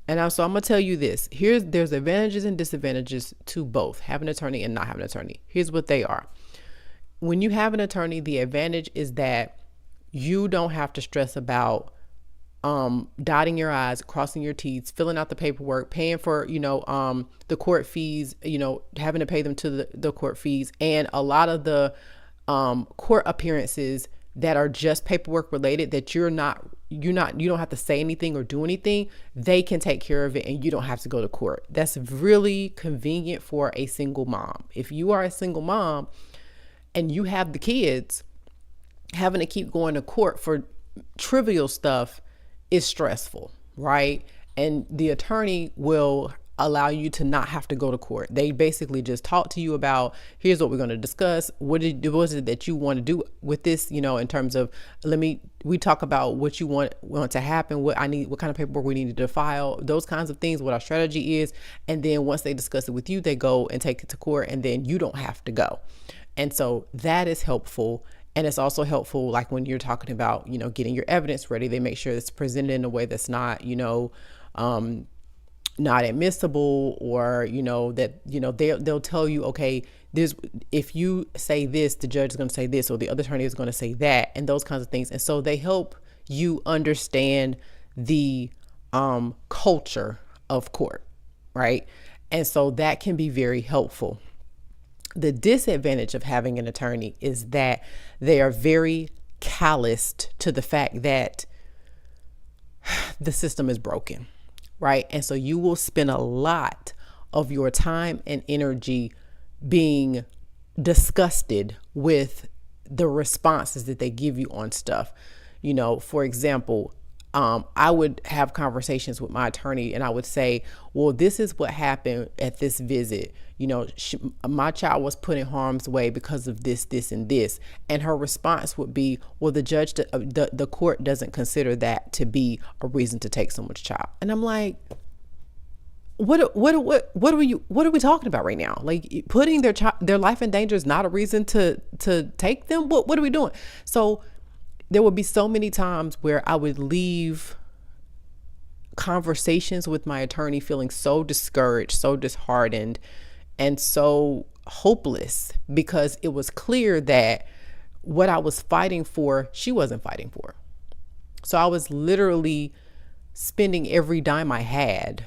So I'm gonna tell you this. There's advantages and disadvantages to both having an attorney and not having an attorney. Here's what they are. When you have an attorney, the advantage is that you don't have to stress about dotting your I's, crossing your T's, filling out the paperwork, paying for, the court fees, having to pay them to the court fees, and a lot of the court appearances that are just paperwork related that you don't have to say anything or do anything. They can take care of it and you don't have to go to court. That's really convenient for a single mom. If you are a single mom and you have the kids, having to keep going to court for trivial stuff is stressful, right? And the attorney will allow you to not have to go to court. They basically just talk to you about, here's what we're going to discuss. What is it that you want to do with this, in terms of, we talk about what you want to happen, what kind of paperwork we need to file, those kinds of things, what our strategy is. And then once they discuss it with you, they go and take it to court, and then you don't have to go. And so that is helpful. And it's also helpful, like when you're talking about, getting your evidence ready, they make sure it's presented in a way that's not, not admissible, or, they'll tell you, okay, if you say this, the judge is going to say this, or the other attorney is going to say that, and those kinds of things. And so they help you understand the culture of court, right? And so that can be very helpful. The disadvantage of having an attorney is that they are very calloused to the fact that the system is broken, right? And so you will spend a lot of your time and energy being disgusted with the responses that they give you on stuff. For example, I would have conversations with my attorney and I would say, well, this is what happened at this visit. My child was put in harm's way because of this, this, and this. And her response would be, well, the court doesn't consider that to be a reason to take someone's child. And I'm like, what are we talking about right now? Like, putting their life in danger is not a reason to take them. What are we doing? So there would be so many times where I would leave conversations with my attorney feeling so discouraged, so disheartened, and so hopeless, because it was clear that what I was fighting for, she wasn't fighting for. So I was literally spending every dime I had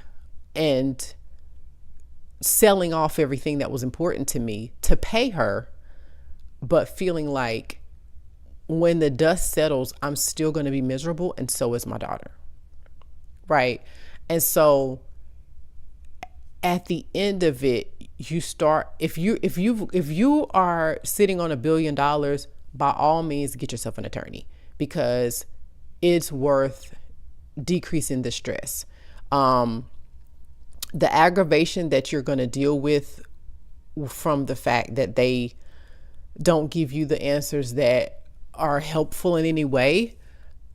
and selling off everything that was important to me to pay her, but feeling like when the dust settles, I'm still going to be miserable, and so is my daughter, right? And so at the end of it, you start, if you are sitting on $1 billion, by all means get yourself an attorney, because it's worth decreasing the stress. The aggravation that you're going to deal with from the fact that they don't give you the answers that are helpful in any way,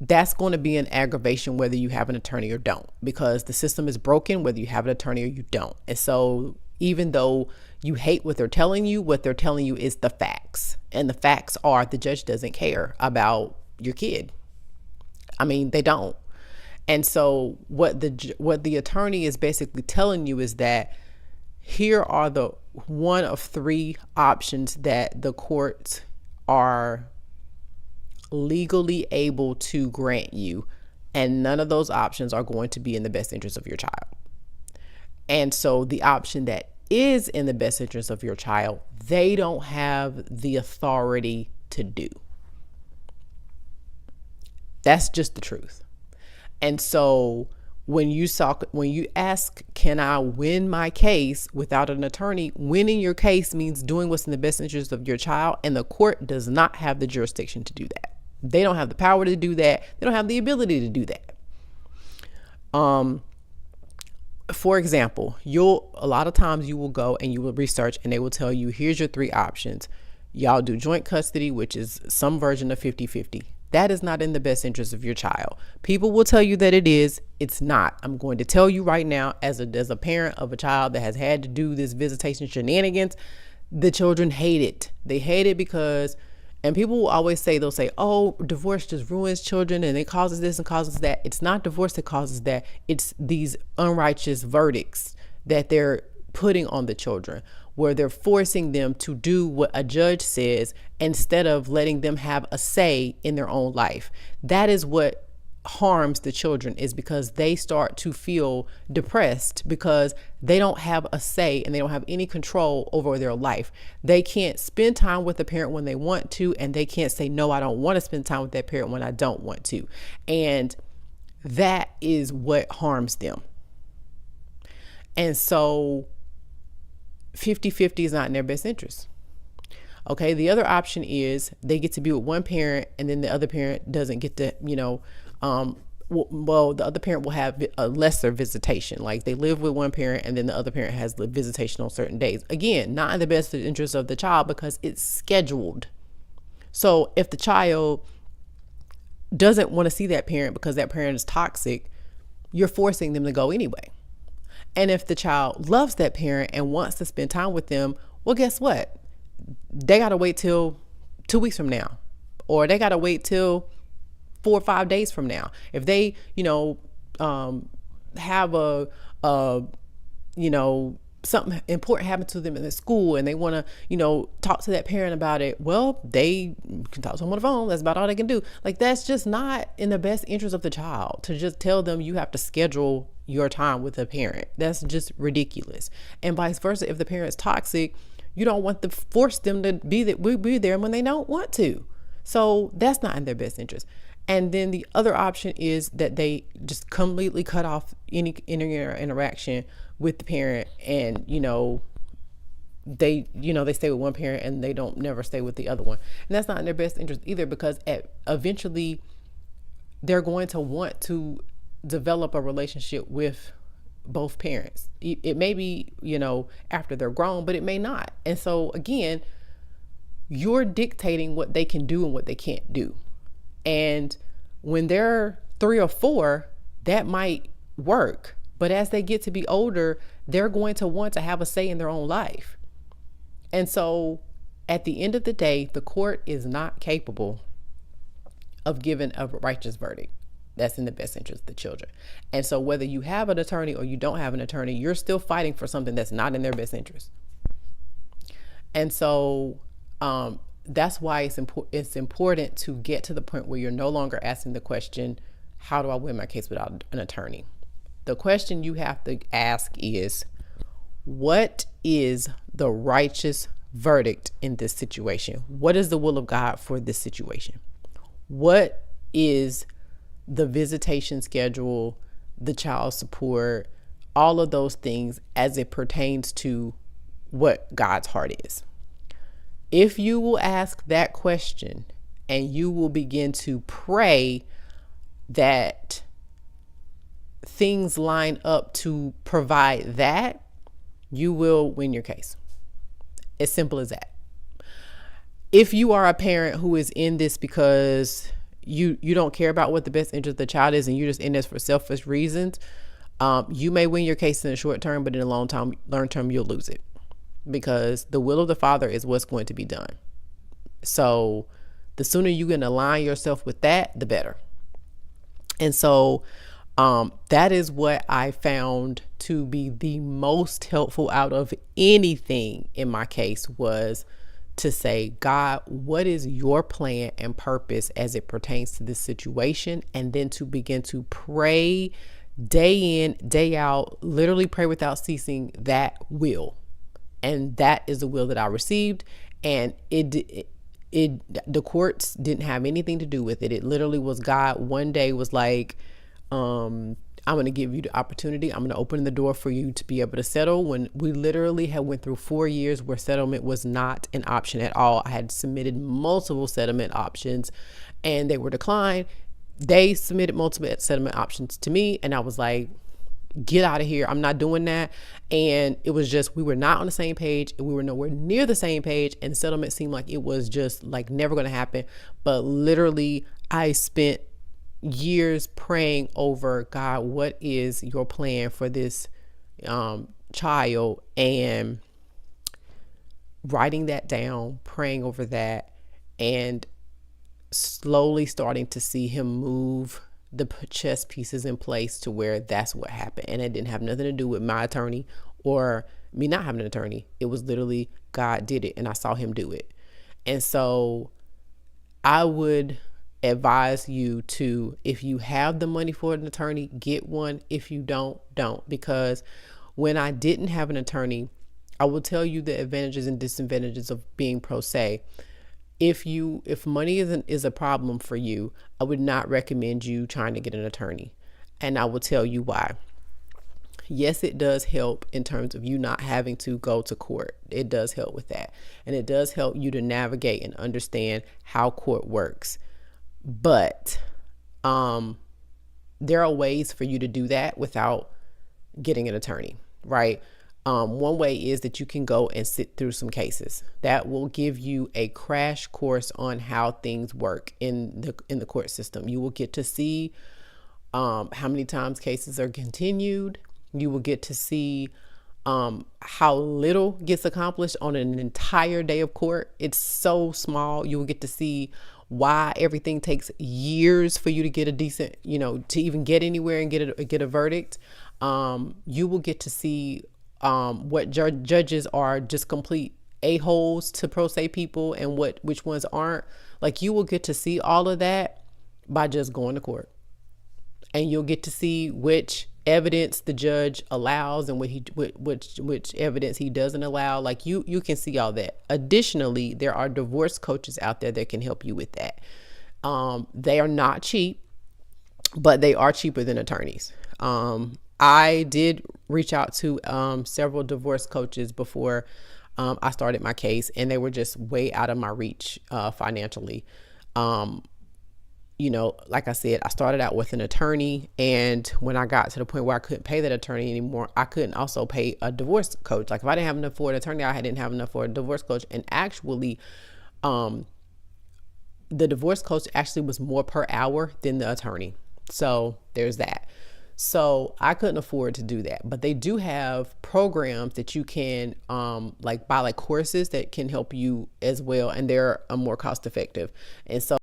that's going to be an aggravation whether you have an attorney or don't, because the system is broken whether you have an attorney or you don't. And so even though you hate what they're telling you is the facts. And the facts are, the judge doesn't care about your kid. I mean, they don't. And so what the attorney is basically telling you is that here are the one of three options that the courts are legally able to grant you, and none of those options are going to be in the best interest of your child. And so the option that is in the best interest of your child, they don't have the authority to do. That's just the truth. And so when you ask, can I win my case without an attorney? Winning your case means doing what's in the best interest of your child, and the court does not have the jurisdiction to do that. They don't have the power to do that. They don't have the ability to do that. For example, a lot of times you will go and you will research, and they will tell you, here's your three options. Y'all do joint custody, which is some version of 50-50. That is not in the best interest of your child. People will tell you that it is. It's not. I'm going to tell you right now, as a parent of a child that has had to do this visitation shenanigans, the children hate it. They hate it because, And people will always say, they'll say, oh, divorce just ruins children and it causes this and causes that. It's not divorce that causes that. It's these unrighteous verdicts that they're putting on the children, where they're forcing them to do what a judge says instead of letting them have a say in their own life. That is what harms the children, is because they start to feel depressed because they don't have a say and they don't have any control over their life. They can't spend time with the parent when they want to, and they can't say, no, I don't want to spend time with that parent when I don't want to. And that is what harms them. And so 50-50 is not in their best interest. Okay, the other option is they get to be with one parent and then the other parent doesn't get to, well, the other parent will have a lesser visitation. Like they live with one parent and then the other parent has the visitation on certain days. Again, not in the best interest of the child because it's scheduled. So if the child doesn't want to see that parent because that parent is toxic, you're forcing them to go anyway. And if the child loves that parent and wants to spend time with them, well, guess what? They got to wait till 2 weeks from now, or they got to wait till 4 or 5 days from now. If they, have something important happen to them in the school and they want to, talk to that parent about it, well, they can talk to them on the phone. That's about all they can do. Like, that's just not in the best interest of the child to just tell them you have to schedule your time with a parent. That's just ridiculous. And vice versa, if the parent's toxic, you don't want to force them to be there when they don't want to. So that's not in their best interest. And then the other option is that they just completely cut off any interaction with the parent, and they stay with one parent and they don't never stay with the other one. And that's not in their best interest either, because eventually they're going to want to develop a relationship with both parents. It may be, after they're grown, but it may not. And so again, you're dictating what they can do and what they can't do. And when they're 3 or 4, that might work. But as they get to be older, they're going to want to have a say in their own life. And so at the end of the day, the court is not capable of giving a righteous verdict that's in the best interest of the children. And so whether you have an attorney or you don't have an attorney, you're still fighting for something that's not in their best interest. And so that's why it's important to get to the point where you're no longer asking the question, how do I win my case without an attorney? The question you have to ask is, what is the righteous verdict in this situation? What is the will of God for this situation? What is the visitation schedule, the child support, all of those things as it pertains to what God's heart is? If you will ask that question and you will begin to pray that things line up to provide that, you will win your case. As simple as that. If you are a parent who is in this because you don't care about what the best interest of the child is and you're just in this for selfish reasons, you may win your case in the short term, but in the long term, you'll lose it, because the will of the Father is what's going to be done. So the sooner you can align yourself with that, the better. And so that is what I found to be the most helpful out of anything in my case, was to say, God, what is your plan and purpose as it pertains to this situation? And then to begin to pray day in, day out, literally pray without ceasing that will. And that is the will that I received. And the courts didn't have anything to do with it. It literally was God one day was like, I'm going to give you the opportunity. I'm going to open the door for you to be able to settle, when we literally had went through 4 years where settlement was not an option at all. I had submitted multiple settlement options and they were declined. They submitted multiple settlement options to me. And I was like, get out of here. I'm not doing that. And it was just, we were not on the same page. We were nowhere near the same page. And settlement seemed like it was just like never going to happen. But literally I spent years praying over, God, what is your plan for this child, and writing that down, praying over that, and slowly starting to see him move the chess pieces in place to where that's what happened. And it didn't have nothing to do with my attorney or me not having an attorney. It was literally God did it, and I saw him do it. And so I would advise you to, if you have the money for an attorney, get one. If you don't, don't. Because when I didn't have an attorney, I will tell you the advantages and disadvantages of being pro se. If money is a problem for you, I would not recommend you trying to get an attorney. And I will tell you why. Yes, it does help in terms of you not having to go to court. It does help with that. And it does help you to navigate and understand how court works. But there are ways for you to do that without getting an attorney, right? One way is that you can go and sit through some cases. That will give you a crash course on how things work in the court system. You will get to see how many times cases are continued. You will get to see how little gets accomplished on an entire day of court. It's so small. You will get to see why everything takes years for you to get a decent, to even get anywhere and get a verdict. You will get to see what judges are just complete a-holes to pro se people and which ones aren't. Like, you will get to see all of that by just going to court. And you'll get to see which evidence the judge allows and which evidence he doesn't allow. Like, you can see all that. Additionally, there are divorce coaches out there that can help you with that. They are not cheap, but they are cheaper than attorneys. I did reach out to several divorce coaches before I started my case, and they were just way out of my reach financially. Like I said, I started out with an attorney, and when I got to the point where I couldn't pay that attorney anymore, I couldn't also pay a divorce coach. Like, if I didn't have enough for an attorney, I didn't have enough for a divorce coach. And actually, the divorce coach actually was more per hour than the attorney. So there's that. So I couldn't afford to do that, but they do have programs that you can buy courses that can help you as well, and they're more cost effective. And so,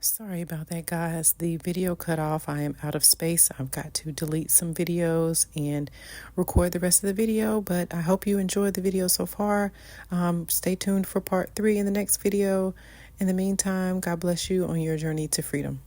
sorry about that, guys. The video cut off. I am out of space. I've got to delete some videos and record the rest of the video, but I hope you enjoyed the video so far. Stay tuned for part 3 in the next video. In the meantime, God bless you on your journey to freedom.